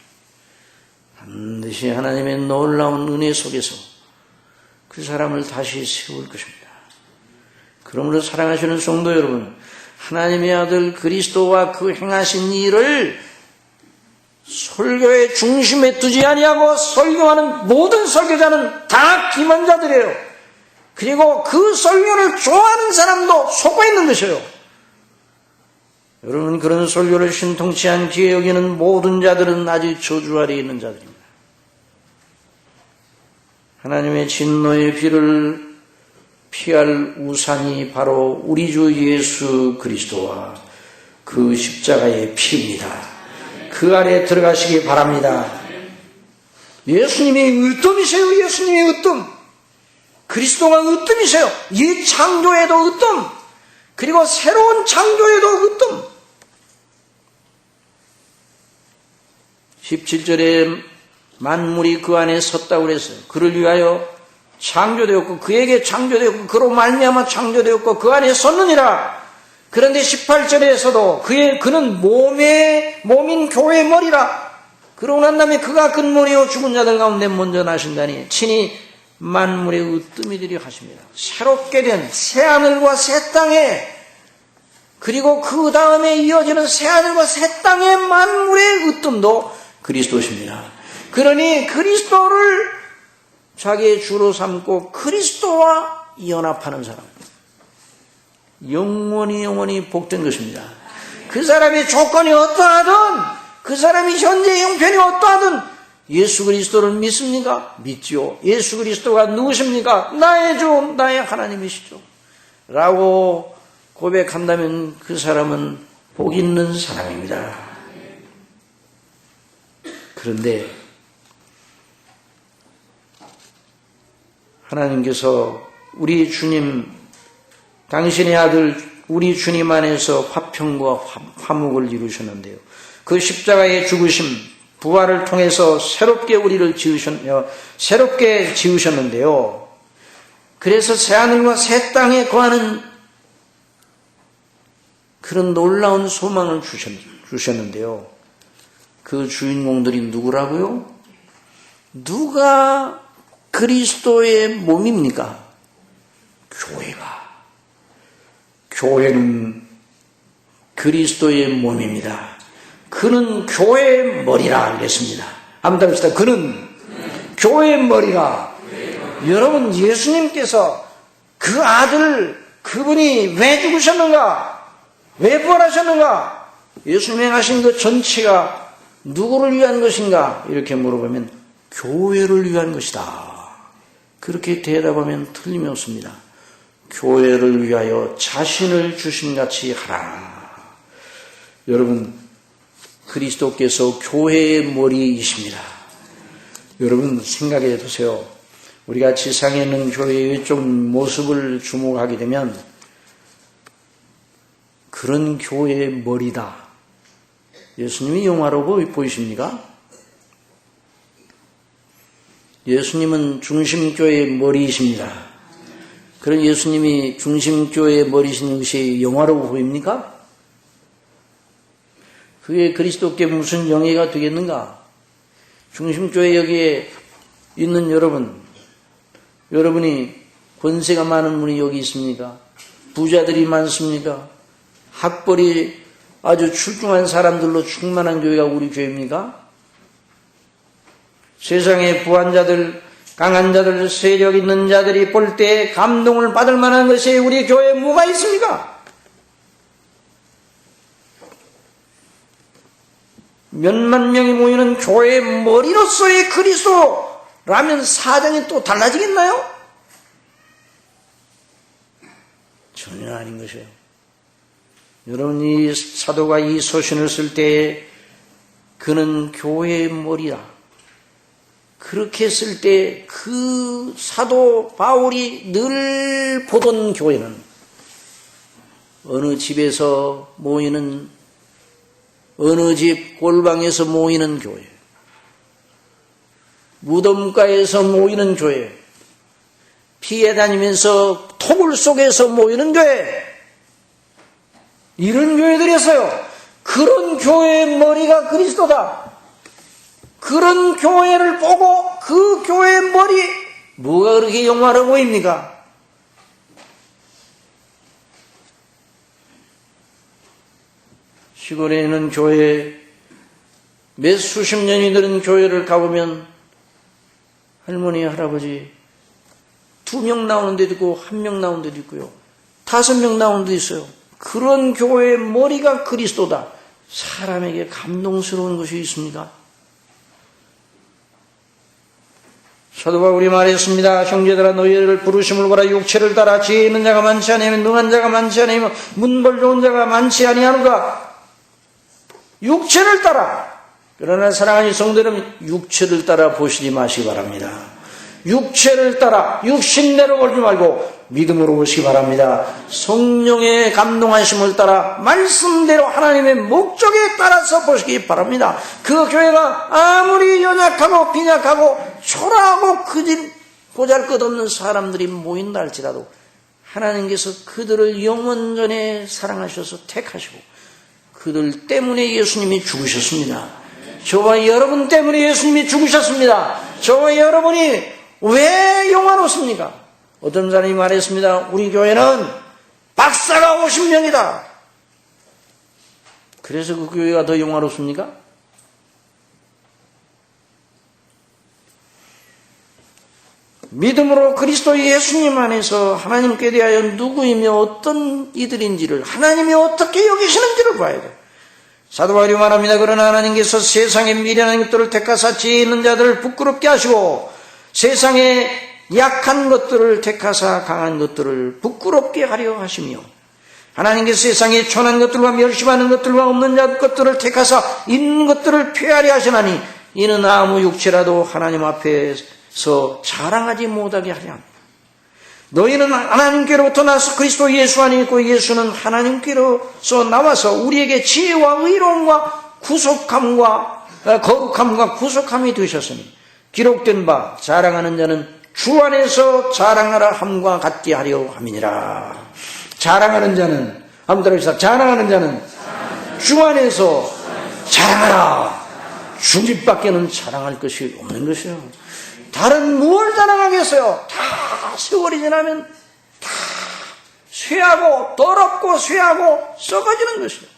반드시 하나님의 놀라운 은혜 속에서 그 사람을 다시 세울 것입니다. 그러므로 사랑하시는 성도 여러분, 하나님의 아들 그리스도와 그 행하신 일을 설교의 중심에 두지 아니하고 설교하는 모든 설교자는 다 기만자들이에요. 그리고 그 설교를 좋아하는 사람도 속고 있는 것이에요. 여러분, 그런 설교를 신통치 않게 여기는 모든 자들은 아직 저주 아래에 있는 자들입니다. 하나님의 진노의 비를 피할 우산이 바로 우리 주 예수 그리스도와 그 십자가의 피입니다. 그 아래 들어가시기 바랍니다. 예수님이 으뜸이세요. 예수님이 으뜸. 그리스도가 으뜸이세요. 이 창조에도 으뜸, 그리고 새로운 창조에도 으뜸. 17절에 만물이 그 안에 섰다고 그랬어요. 그를 위하여 창조되었고 그에게 창조되었고 그로 말미암아 창조되었고 그 안에 섰느니라. 그런데 18절에서도 그는 몸인 교회의 머리라. 그러고 난 다음에 그가 근본이요 죽은 자들 가운데 먼저 나신다니 친히 만물의 으뜸이 되려 하십니다. 새롭게 된 새하늘과 새 땅에, 그리고 그 다음에 이어지는 새하늘과 새 땅의 만물의 으뜸도 그리스도십니다. 그러니 그리스도를 자기의 주로 삼고 그리스도와 연합하는 사람, 영원히 복된 것입니다. 그 사람의 조건이 어떠하든, 그 사람이 현재 형편이 어떠하든 예수 그리스도를 믿습니까? 믿지요. 예수 그리스도가 누구십니까? 나의 주, 나의 하나님이시죠. 라고 고백한다면 그 사람은 복 있는 사람입니다. 그런데 하나님께서 우리 주님, 당신의 아들 우리 주님 안에서 화평과 화목을 이루셨는데요. 그 십자가의 죽으심, 부활을 통해서 새롭게 우리를 새롭게 지으셨는데요. 그래서 새하늘과 새 땅에 거하는 그런 놀라운 소망을 주셨는데요. 그 주인공들이 누구라고요? 누가 그리스도의 몸입니까? 교회는 그리스도의 몸입니다. 그는 교회의 머리라 그랬습니다. 한번 답시다. 그는 교회의 머리라. 여러분, 예수님께서 그 아들, 그분이 왜 죽으셨는가? 왜 부활하셨는가? 예수님이 하신 것 전체가 누구를 위한 것인가? 이렇게 물어보면 교회를 위한 것이다. 그렇게 대답하면 틀림이 없습니다. 교회를 위하여 자신을 주심같이 하라. 여러분, 그리스도께서 교회의 머리이십니다. 여러분 생각해 보세요. 우리가 지상에 있는 교회의 좀 모습을 주목하게 되면 그런 교회의 머리다. 예수님이 영화로 보이십니까? 예수님은 중심교회의 머리이십니다. 그런 예수님이 중심교회의 머리이신 것이 영화로 보입니까? 그게 그리스도께 무슨 영예가 되겠는가? 중심교회 여기에 있는 여러분이 권세가 많은 분이 여기 있습니까? 부자들이 많습니까? 학벌이 아주 출중한 사람들로 충만한 교회가 우리 교회입니까? 세상의 부한 자들, 강한 자들, 세력 있는 자들이 볼 때 감동을 받을 만한 것이 우리 교회에 뭐가 있습니까? 몇만 명이 모이는 교회의 머리로서의 그리스도라면 사정이 또 달라지겠나요? 전혀 아닌 것이에요. 여러분, 이 사도가 이 서신을 쓸 때 그는 교회의 머리라. 그렇게 쓸 때 그 사도 바울이 늘 보던 교회는 어느 집에서 모이는, 어느 집 골방에서 모이는 교회, 무덤가에서 모이는 교회, 피해 다니면서 토굴 속에서 모이는 교회, 이런 교회들이었어요. 그런 교회의 머리가 그리스도다. 그런 교회를 보고 그 교회의 머리, 뭐가 그렇게 영화로 보입니까? 시골에 있는 교회, 몇 수십 년이 되는 교회를 가보면 할머니, 할아버지 2명 나오는 데도 있고 1명 나오는 데도 있고요. 5명 나오는 데도 있어요. 그런 교회의 머리가 그리스도다. 사람에게 감동스러운 것이 있습니까? 사도 바울이 말했습니다. 형제들아, 너희를 부르심을 보라. 육체를 따라 지혜 있는 자가 많지 아니하면, 능한 자가 많지 아니하면, 문벌 좋은 자가 많지 아니하는가? 육체를 따라. 그러나 사랑하는 성도 여러분, 육체를 따라 보시지 마시기 바랍니다. 육체를 따라 육신대로 보지 말고 믿음으로 보시기 바랍니다. 성령의 감동하심을 따라 말씀대로 하나님의 목적에 따라서 보시기 바랍니다. 그 교회가 아무리 연약하고 빈약하고 초라하고 그들 보잘것없는 사람들이 모인다 할지라도 하나님께서 그들을 영원전에 사랑하셔서 택하시고 그들 때문에 예수님이 죽으셨습니다. 저와 여러분 때문에 예수님이 죽으셨습니다. 저와 여러분이 왜 영화롭습니까? 어떤 사람이 말했습니다. 우리 교회는 박사가 50명이다. 그래서 그 교회가 더 영화롭습니까? 믿음으로 그리스도 예수님 안에서 하나님께 대하여 누구이며 어떤 이들인지를 하나님이 어떻게 여기시는지를 봐야 돼. 사도 바울이 말합니다. 그러나 하나님께서 세상에 미련한 것들을 택하사 지혜 있는 자들을 부끄럽게 하시고 세상에 약한 것들을 택하사 강한 것들을 부끄럽게 하려 하시며 하나님께서 세상에 천한 것들과 멸시받는 것들과 없는 자 것들을 택하사 있는 것들을 폐하려 하시나니 이는 아무 육체라도 하나님 앞에서 자랑하지 못하게 하려 합니다. 너희는 하나님께로부터 나서 그리스도 예수 안에 있고 예수는 하나님께로서 나와서 우리에게 지혜와 의로움과 구속함과 거룩함과 구속함이 되셨으니 기록된 바 자랑하는 자는 주 안에서 자랑하라 함과 같게 하려 함이니라. 자랑하는 자는 한번 들어보시다. 자랑하는 자는 주 안에서 자랑하라. 주님밖에는 자랑할 것이 없는 것이요. 다른 무엇을 자랑하겠어요? 다 세월이 지나면 다 쇠하고 더럽고 쇠하고 썩어지는 것이요.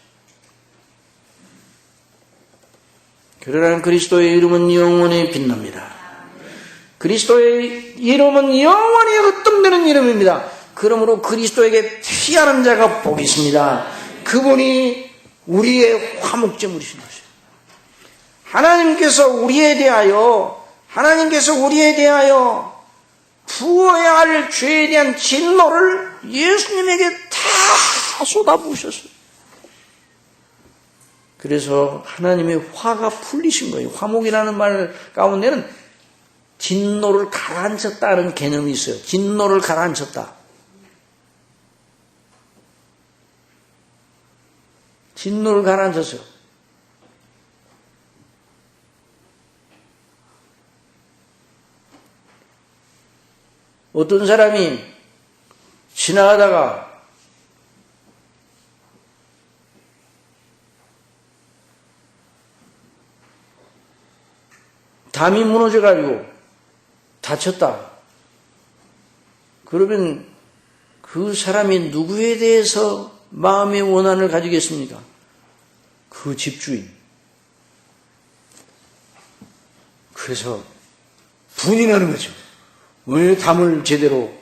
그러나 그리스도의 이름은 영원히 빛납니다. 그리스도의 이름은 영원히 헛동되는 이름입니다. 그러므로 그리스도에게 피하는 자가 복이 있습니다. 그분이 우리의 화목제물이신 것이에요. 하나님께서 우리에 대하여 부어야 할 죄에 대한 진노를 예수님에게 다 쏟아부으셨어요. 그래서 하나님의 화가 풀리신 거예요. 화목이라는 말 가운데는 진노를 가라앉혔다는 개념이 있어요. 진노를 가라앉혔다. 진노를 가라앉혔어요. 어떤 사람이 지나가다가 담이 무너져가지고 다쳤다. 그러면 그 사람이 누구에 대해서 마음의 원한을 가지겠습니까? 그 집주인. 그래서 분이 나는 거죠. 왜 담을 제대로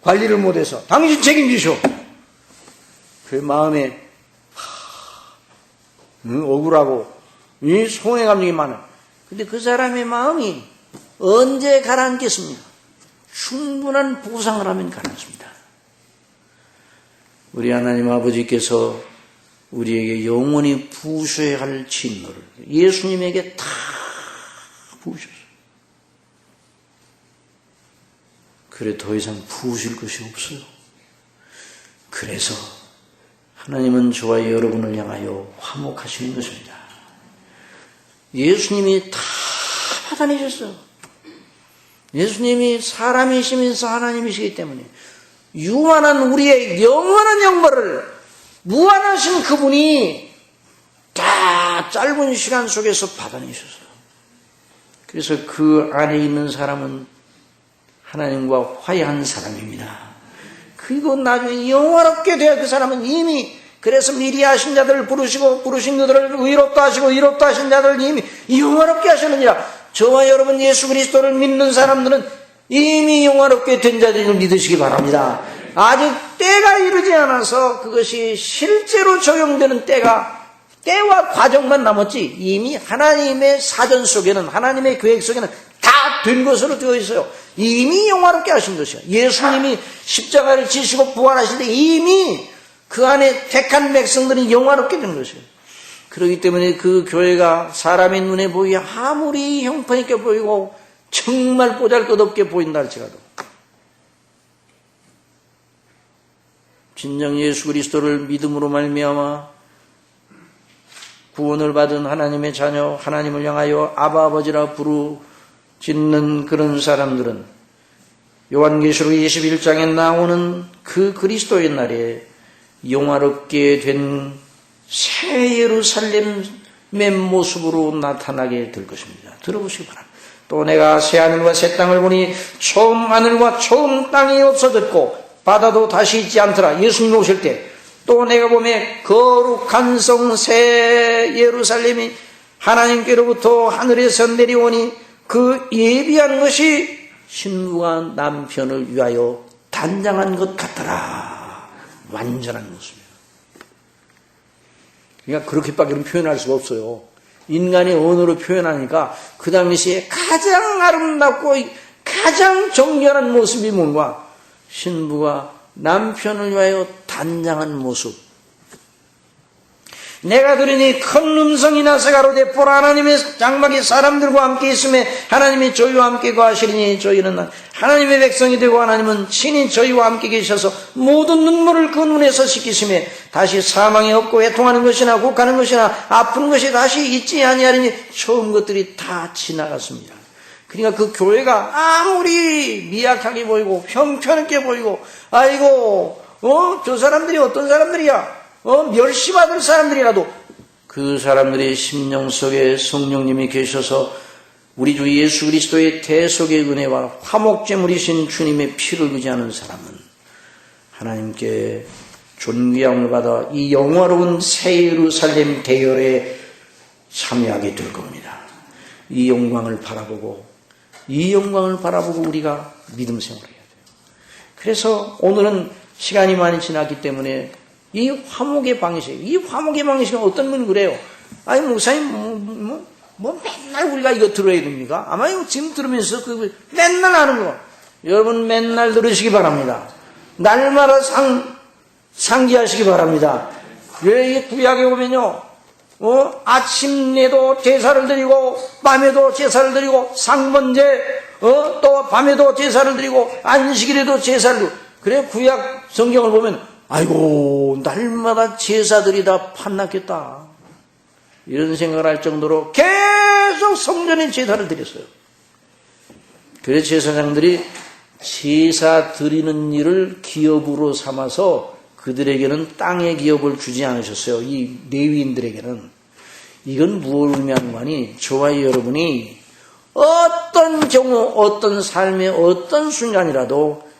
관리를 못해서 당신 책임지쇼. 그 마음에 억울하고 이 송해 감정이 많아. 근데 그 사람의 마음이 언제 가라앉겠습니까? 충분한 보상을 하면 가라앉습니다. 우리 하나님 아버지께서 우리에게 영원히 부으셔야 할 진노를 예수님에게 다 부으셨어요. 그래 더 이상 부으실 것이 없어요. 그래서 하나님은 저와 여러분을 향하여 화목하시는 것입니다. 예수님이 다 받아내셨어요. 예수님이 사람이시면서 하나님이시기 때문에 유한한 우리의 영원한 영광을 무한하신 그분이 다 짧은 시간 속에서 받아내셨어요. 그래서 그 안에 있는 사람은 하나님과 화해한 사람입니다. 그리고 나중에 영원롭게 되어 그 사람은 이미 그래서 미리 하신 자들을 부르시고 부르신 그들을 의롭다 하시고 의롭다 하신 자들을 이미 영원롭게 하셨느니라. 저와 여러분 예수 그리스도를 믿는 사람들은 이미 영원롭게 된 자들을 믿으시기 바랍니다. 아직 때가 이르지 않아서 그것이 실제로 적용되는 때와 과정만 남았지 이미 하나님의 사전 속에는 하나님의 계획 속에는 다 된 것으로 되어 있어요. 이미 영원롭게 하신 것이야. 예수님이 십자가를 지시고 부활하실 때 이미 그 안에 택한 백성들이 영화롭게 된 것이에요. 그렇기 때문에 그 교회가 사람의 눈에 보이기 아무리 형편있게 보이고 정말 보잘것없게 보인다 할지라도 진정 예수 그리스도를 믿음으로 말미암아 구원을 받은 하나님의 자녀, 하나님을 향하여 아바 아버지라 부르짖는 그런 사람들은 요한계시록 21장에 나오는 그 그리스도의 날에 영화롭게 된 새 예루살렘의 모습으로 나타나게 될 것입니다. 들어보시기 바랍니다. 또 내가 새 하늘과 새 땅을 보니 처음 하늘과 처음 땅이 없어졌고 바다도 다시 있지 않더라. 예수님 오실 때. 또 내가 보매 거룩한 성 새 예루살렘이 하나님께로부터 하늘에서 내려오니 그 예비한 것이 신부가 남편을 위하여 단장한 것 같더라. 완전한 모습이에요. 그러니까 그렇게밖에 표현할 수가 없어요. 인간의 언어로 표현하니까 그 당시에 가장 아름답고 가장 정결한 모습이 뭔가? 신부가 남편을 위하여 단장한 모습. 내가 들으니 큰 음성이 나서 가로되 보라 하나님의 장막이 사람들과 함께 있음에 하나님이 저희와 함께 거하시리니 저희는 하나님의 백성이 되고 하나님은 친히 저희와 함께 계셔서 모든 눈물을 그 눈에서 씻기심에 다시 사망이 없고 애통하는 것이나 곡하는 것이나 아픈 것이 다시 있지 아니하리니 처음 것들이 다 지나갔습니다. 그러니까 그 교회가 아무리 미약하게 보이고 형편없게 보이고 아이고 저 사람들이 어떤 사람들이야 멸시받을 사람들이라도 그 사람들의 심령 속에 성령님이 계셔서 우리 주 예수 그리스도의 대속의 은혜와 화목제물이신 주님의 피를 의지하는 사람은 하나님께 존귀함을 받아 이 영화로운 새 예루살렘 대열에 참여하게 될 겁니다. 이 영광을 바라보고 우리가 믿음 생활을 해야 돼요. 그래서 오늘은 시간이 많이 지났기 때문에 이 화목의 방식은 어떤 분 그래요? 아니, 목사님, 맨날 우리가 이거 들어야 됩니까? 아마 이거 지금 들으면서 맨날 하는 거. 여러분 맨날 들으시기 바랍니다. 날마다 상기하시기 바랍니다. 왜 이 구약에 보면요, 아침에도 제사를 드리고, 밤에도 제사를 드리고, 상번제, 또 밤에도 제사를 드리고, 안식일에도 제사를 드리고. 그래, 구약 성경을 보면 아이고 날마다 제사들이 다 판났겠다 이런 생각을 할 정도로 계속 성전에 제사를 드렸어요. 그래서 제사장들이 제사 드리는 일을 기업으로 삼아서 그들에게는 땅의 기업을 주지 않으셨어요. 이 레위인들에게는. 이건 무엇을 의미하는 거니? 저와 여러분이 어떤 경우 어떤 삶의 어떤 순간이라도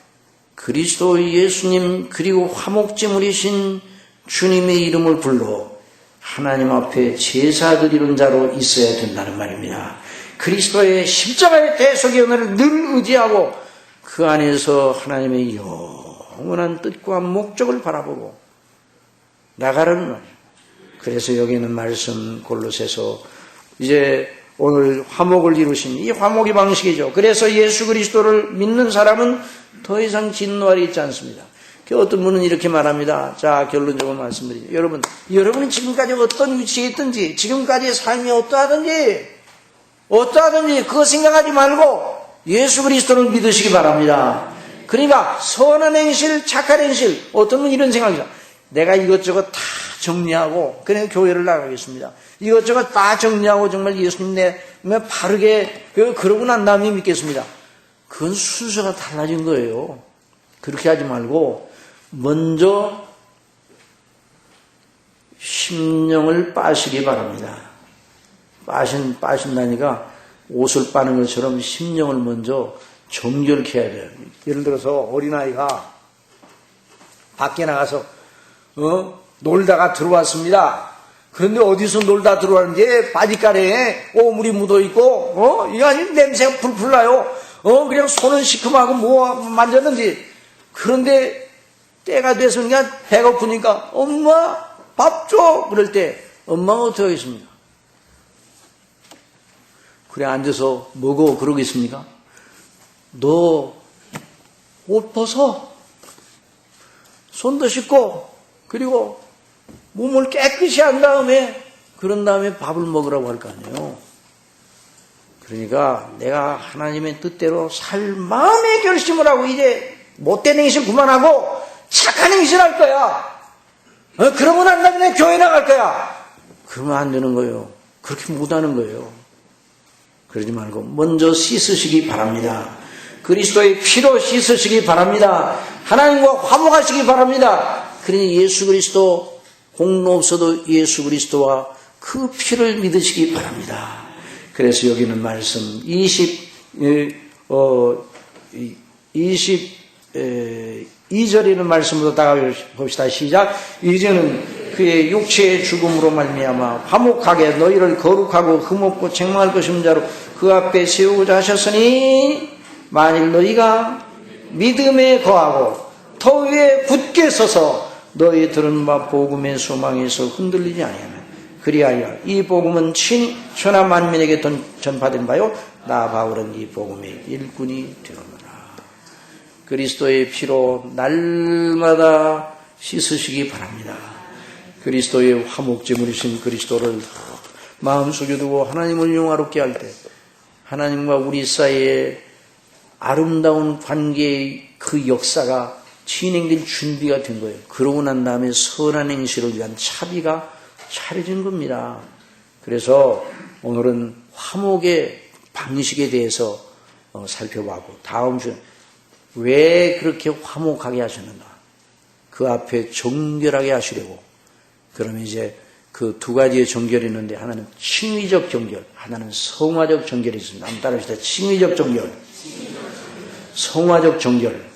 그리스도 예수님 그리고 화목제물이신 주님의 이름을 불러 하나님 앞에 제사 드리는 자로 있어야 된다는 말입니다. 그리스도의 십자가의 대속의 은혜를 늘 의지하고 그 안에서 하나님의 영원한 뜻과 목적을 바라보고 나가라는 말이에요. 그래서 여기 있는 말씀 골로새서 이제 오늘 화목을 이루신 이 화목의 방식이죠. 그래서 예수 그리스도를 믿는 사람은 더 이상 진노할이 있지 않습니다. 어떤 분은 이렇게 말합니다. 자, 결론적으로 말씀드리죠. 여러분이 지금까지 어떤 위치에 있든지, 지금까지 삶이 어떠하든지 그거 생각하지 말고 예수 그리스도를 믿으시기 바랍니다. 그러니까 선한 행실, 착한 행실, 어떤 분은 이런 생각이죠. 내가 이것저것 다 정리하고 그냥 교회를 나가겠습니다. 이것저것 다 정리하고 정말 예수님 바르게 그러고 난 다음에 믿겠습니다. 그건 순서가 달라진 거예요. 그렇게 하지 말고 먼저 심령을 빠시기 바랍니다. 빠신다니까 옷을 빠는 것처럼 심령을 먼저 정결케 해야 돼요. 예를 들어서 어린아이가 밖에 나가서 놀다가 들어왔습니다. 그런데 어디서 놀다 들어왔는지 바지가래에 오물이 묻어있고 이 안에 냄새가 풀풀 나요. 그냥 손은 시큼하고 뭐 만졌는지. 그런데 때가 돼서 그냥 배고프니까 엄마 밥 줘! 그럴 때 엄마가 어떻게 하겠습니까? 그래 앉아서 먹어 그러겠습니까? 너 옷 벗어. 손도 씻고 그리고 몸을 깨끗이 한 다음에 그런 다음에 밥을 먹으라고 할 거 아니에요. 그러니까 내가 하나님의 뜻대로 살 마음의 결심을 하고 이제 못된 행실 그만하고 착한 행실 할 거야. 그러고 난 다음에 교회 나갈 거야. 그러면 안 되는 거예요. 그렇게 못하는 거예요. 그러지 말고 먼저 씻으시기 바랍니다. 그리스도의 피로 씻으시기 바랍니다. 하나님과 화목하시기 바랍니다. 그러니 예수 그리스도 공로 없어도 예수 그리스도와 그 피를 믿으시기 바랍니다. 그래서 여기는 말씀 22절이라는 말씀으로 다가가 봅시다. 시작. 이제는 그의 육체의 죽음으로 말미암아 화목하게 너희를 거룩하고 흠없고 책망할 것이 없는 자로 그 앞에 세우고자 하셨으니 만일 너희가 믿음에 거하고 더 위에 굳게 서서 너희 들은 바 복음의 소망에서 흔들리지 아니하면 그리하여 이 복음은 친히 천하 만민에게 전파된 바요 나 바울은 이 복음의 일꾼이 되었노라. 그리스도의 피로 날마다 씻으시기 바랍니다. 그리스도의 화목제물이신 그리스도를 마음속에 두고 하나님을 영화롭게 할 때 하나님과 우리 사이에 아름다운 관계의 그 역사가 진행될 준비가 된 거예요. 그러고 난 다음에 선한 행실을 위한 차비가 차려진 겁니다. 그래서 오늘은 화목의 방식에 대해서 살펴보고 다음 주에 왜 그렇게 화목하게 하셨는가? 그 앞에 정결하게 하시려고. 그러면 이제 그 두 가지의 정결이 있는데 하나는 칭의적 정결, 하나는 성화적 정결이 있습니다. 한번 따라합시다. 칭의적 정결, 성화적 정결.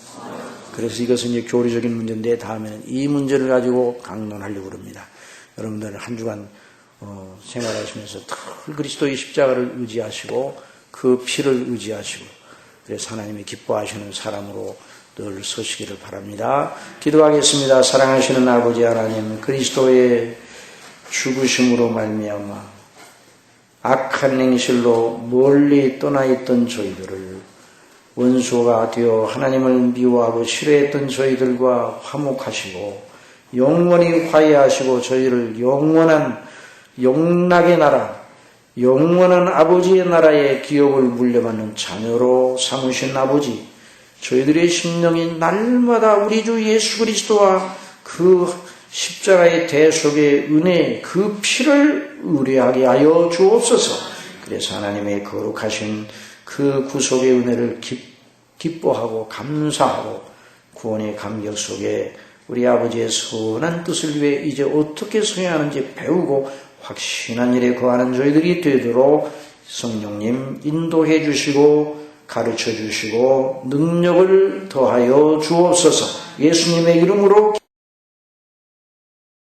그래서 이것은 이제 교리적인 문제인데 다음에는 이 문제를 가지고 강론하려고 합니다. 여러분들 한 주간 생활하시면서 늘 그리스도의 십자가를 의지하시고 그 피를 의지하시고 그래서 하나님이 기뻐하시는 사람으로 늘 서시기를 바랍니다. 기도하겠습니다. 사랑하시는 아버지 하나님, 그리스도의 죽으심으로 말미암아 악한 행실로 멀리 떠나 있던 저희들을 원수가 되어 하나님을 미워하고 싫어했던 저희들과 화목하시고 영원히 화해하시고 저희를 영원한 영락의 나라, 영원한 아버지의 나라의 기업을 물려받는 자녀로 삼으신 아버지, 저희들의 심령이 날마다 우리 주 예수 그리스도와 그 십자가의 대속의 은혜, 그 피를 의뢰하게 하여 주옵소서. 그래서 하나님의 거룩하신 그 구속의 은혜를 기뻐하고 감사하고 구원의 감격 속에 우리 아버지의 선한 뜻을 위해 이제 어떻게 서야 하는지 배우고 확신한 일에 거하는 저희들이 되도록 성령님 인도해 주시고 가르쳐 주시고 능력을 더하여 주옵소서. 예수님의 이름으로